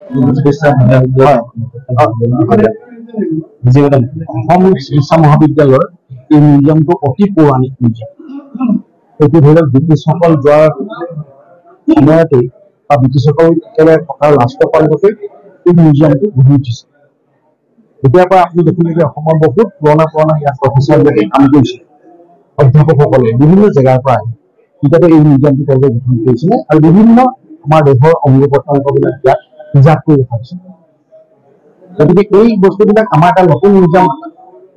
অসম চিকিৎসা মহাবিদ্যালয়ৰ এই মিউজিয়ামটো অতি পৌৰাণিক মিউজিয়াম। এইটো ধৰি লওক ব্ৰিটিছসকল যোৱাৰ সময়তেই বা ব্ৰিটিছসকল একেবাৰে থকাৰ লাষ্টৰ পালতেই এই মিউজিয়ামটো গঢ়ি উঠিছে। এতিয়াৰ পৰা আপুনি দেখিলে যে অসমৰ বহুত পুৰণা পুৰণা ইয়াত প্ৰফেচাৰবিলাকে কাম কৰিছে, অধ্যাপকসকলে বিভিন্ন জেগাৰ পৰা আহি তেতিয়াতে এই মিউজিয়ামটো তেওঁলোকে গঠন কৰিছিলে আৰু বিভিন্ন আমাৰ দেশৰ অংগ প্ৰত্যংগবিলাক ইয়াত প্ৰিজাৰ্ভ কৰি ৰখা হৈছে। গতিকে এই বস্তুবিলাক আমাৰ এটা নতুন মিউজিয়াম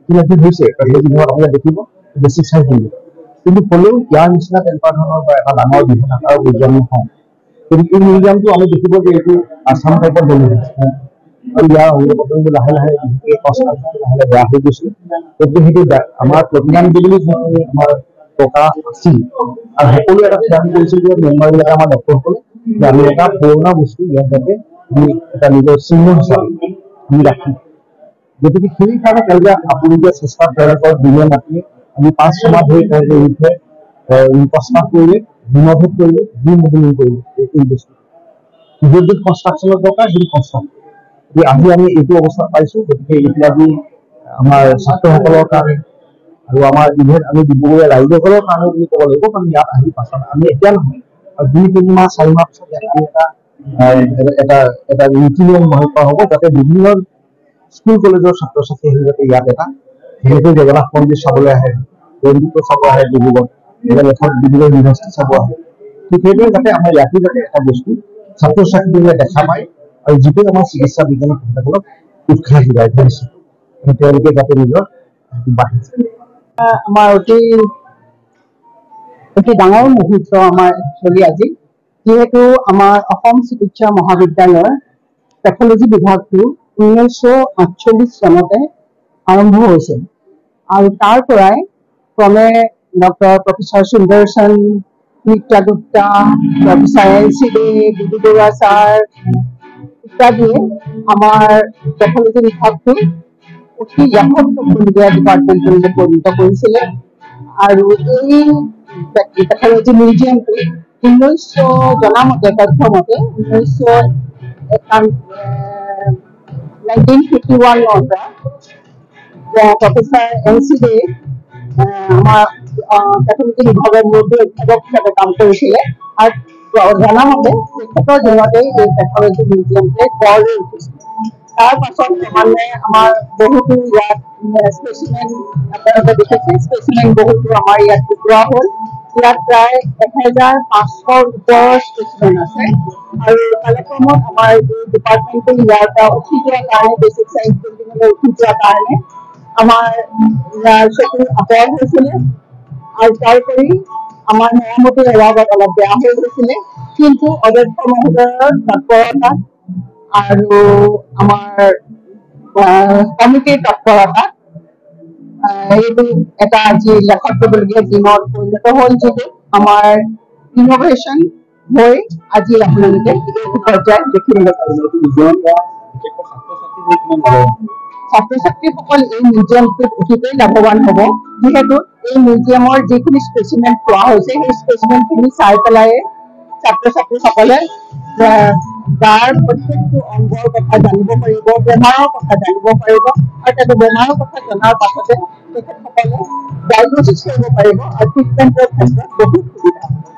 ইতিমধ্যে হৈছে, সেইদিনত আপোনালোকে দেখিব বেছিক চাইজ দিব। কিন্তু হ'লেও ইয়াৰ নিচিনা তেনেকুৱা ধৰণৰ বা এটা ডাঙৰ বৃহৎ আকাৰৰ মিউজিয়াম নহয়। গতিকে এই মিউজিয়ামটো আমি দেখিব যে এইটো আছাম টাইপত বনি হৈছে আৰু ইয়াৰ অংগ প্ৰত্যংগ লাহে লাহে লাহে লাহে বেয়া হৈ গৈছে। গতিকে সেইটো আমাৰ প্ৰতিমানটো বুলি যিখিনি আমাৰ টকা আছিল আৰু সকলোৱে এটা থিৰাং কৰিছিল যে মেম্বাৰবিলাকে আমাৰ ডক্টৰসকলে যে আমি এটা পুৰণা বস্তু ইয়াত যাতে আমি এটা নিজৰ চিহ্ন হিচাপে আমি ৰাখিম। গতিকে সেইকাৰণে তেওঁলোকে আপুনিয়া চেষ্টা তেওঁলোকৰ দিনে মাতিয়ে আমি 5-6 মাহ ধৰি তেওঁলোকে এই বিষয়ে প্ৰস্তাৱ কৰিলে, ৰিন'ভেট কৰিলে, ৰিমডেলিং কৰিলে এই বস্তু যদি কনষ্ট্ৰাকশ্যনৰ দৰকাৰ সেইটো কনষ্ট্ৰাক্ট আজি আমি এইটো অৱস্থাত পাইছোঁ। গতিকে এতিয়া আমি আমাৰ ছাত্ৰসকলৰ কাৰণে আৰু আমাৰ ইভেন আমি ডিব্ৰুগড়ৰ ৰাইজসকলৰ কাৰণে বুলি ক'ব লাগিব, কাৰণ ইয়াত আহি পাছত আমি এতিয়া নহয় আৰু 2-3 মাহ 4 মাহ পিছত ইয়াত আমি এটা নীতি নিয়ম বহাই পোৱা হ'ব, যাতে বিভিন্ন স্কুল কলেজৰ ছাত্ৰ ছাত্ৰী আহি যাতে ইয়াত এটা যিহেতু জগন্নাথ মন্দিৰ চাবলৈ আহে, দেৱীদ্বীপ চাব আহে ডিব্ৰুগড়, ডিব্ৰুগড় ইউনিভাৰ্চিটি চাব আহে, ঠিক সেইদৰে যাতে আমাৰ ইয়াতো যাতে এটা বস্তু ছাত্ৰ ছাত্ৰীবিলাকে দেখা পায় আৰু যিটো আমাৰ চিকিৎসা বিজ্ঞানৰ কথাসকলক উৎসাহ যোগায় ধৰিছে তেওঁলোকে যাতে নিজৰ বাঢ়িছে। আমাৰ অতি ডাঙৰ মুহূৰ্ত আমাৰ একচুৱেলি আজি, যিহেতু আমাৰ অসম চিকিৎসা মহাবিদ্যালয়ৰ পেথলজি বিভাগটো 1948 চনতে আৰম্ভ হৈছিল আৰু তাৰ পৰাই ক্ৰমে doctor professor Sundar Sen, Nitya Gupta, professor NCD, Bidu Barua sir ইত্যাদিয়ে আমাৰ পেথলজি বিভাগটো অতি যথেষ্টপূৰ্ণ ডিপাৰ্টমেণ্টলৈ পৰিণত কৰিছিলে আৰু এই পেথলজি মিউজিয়ামটো 1900 জনামতে তথ্যমতে 1951 পৰা প্ৰফেচাৰ NCD আমাৰ পেথলজি বিভাগৰ মুৰব্বী অধ্যাপক হিচাপে কাম কৰিছিলে আৰু জনামতে তেখেতৰ দিনতে এই পেথলজি মিউজিয়ামটোৱে গঢ় লৈ উঠিছিলে। তাৰ পাছত ক্ৰমান্বয়ে আমাৰ বহুতো ইয়াত স্পেচিমেন আপোনালোকে দেখিছে, স্পেচিমেন বহুতো আমাৰ ইয়াত টুকুৰা হ'ল। ইয়াত প্ৰায় 1500ৰ ওপৰৰ স্পেচিমেন আছে আৰু কালক্ৰমত আমাৰ এই ডিপাৰ্টমেণ্টটো ইয়াৰ পৰা উঠি যোৱাৰ কাৰণে, বেছিক চাইন্স বিল্ডিঙলৈ উঠি যোৱাৰ কাৰণে আমাৰ ইয়াৰ চকুৰ আঁতৰ হৈছিলে আৰু তাৰোপৰি আমাৰ মেৰামতিৰ অভাৱত অলপ বেয়া হৈ গৈছিলে। কিন্তু অধ্যক্ষ মহোদয়ৰ তৎপৰতা আৰু আমাৰ কমিটিৰ তৎপৰতা এইটো এটা আজি লেখত ল'বলগীয়া দিনত পৰিণত হ'ল, যিটো আমাৰ ইন'ভেশ্যন হৈ আজি আপোনালোকে এইটো পৰ্যায়ত দেখিবলৈ পাৰিব। ছাত্ৰ ছাত্ৰীসকল এই মিউজিয়ামটোত অতিকৈ লাভৱান হ'ব, যিহেতু এই মিউজিয়ামৰ যিখিনি স্পেচিমেন পোৱা হৈছে সেই স্পেচিমেনখিনি চাই পেলাই ছাত্ৰ ছাত্ৰীসকলে গাৰ প্ৰত্যেকটো অংগৰ কথা জানিব পাৰিব, বেমাৰৰ কথা জানিব পাৰিব আৰু তাতে বেমাৰৰ কথা জনাৰ পাছতে তেখেতসকলে ডায়গনচিছ কৰিব পাৰিব আৰু ট্ৰিটমেণ্টৰ ক্ষেত্ৰত বহুত সুবিধা হ'ব।